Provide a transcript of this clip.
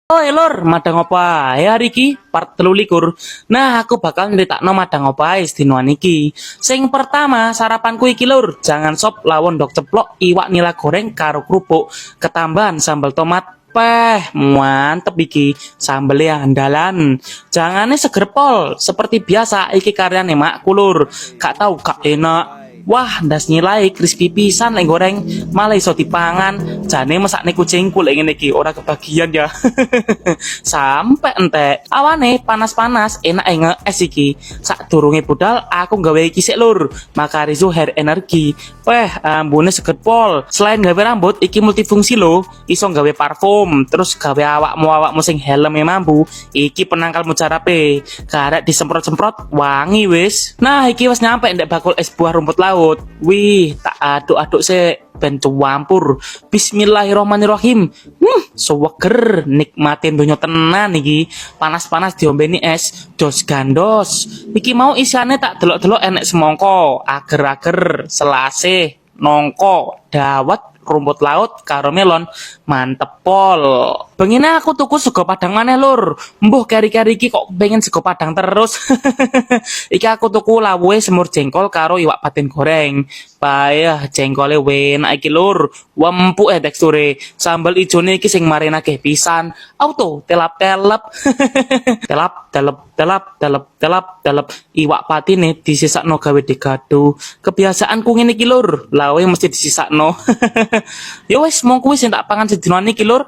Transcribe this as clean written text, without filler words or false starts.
Oh, lur, madang apa ae hari iki? Part 23. Nah, aku bakal nyeritakno madang apa ae sedina iki. Sing pertama, sarapanku iki lur, jangan sop lawon ndok ceplok, iwak nila goreng karo kerupuk, ketambahan sambal tomat. Peh, mantep iki, sambelnya andalan. Jangannya seger pol, seperti biasa iki karyane makku lur. Gak tau gak enak. Wah, ndas nilai crispy pisan lek goreng, malah iso dipangan. Jane mesakne kucingku lek ngene iki ora kebagian ya. Sampai entek. Awane panas-panas, enak nge-es iki. Sadurunge budal aku gawe iki sik lur. Makarizo Hair Energy. Ambune seger pol. Selain gawe rambut, iki multifungsi lho. Iso gawe parfum, terus gawe awakmu sing helme mambu. Iki penangkal mujarape. Karek disemprot-semprot wangi wis. Nah, iki wis nyampe ndek bakul es buah rumput laut. Wih, tak aduk-aduk sik ben campur. Bismillahirrahmanirrahim. Seweger nikmatin donya tenan iki. Panas-panas diombeni es, dos gandos. Iki mau isiane tak delok-delok enek semangka, ager-ager, selasih, nongko, dawet, rumput laut karo melon. Mantep pol. Bengine aku tuku sego padang maneh lur. Mbuh keri-keri iki kok pengen sego padang terus. Iki aku tuku lawuhe semur jengkol karo iwak patin goreng. Payah jengkole enak iki lur. Empuk teksture. Sambal ijone iki sing marinake pisan. Auto telap-telep. telap. Iwak patine disisakno gawe digado. Kebiasaanku ngene iki lur. Lawe mesti disisakno. Ya wis mongko wis tak pangan sedina iki lur.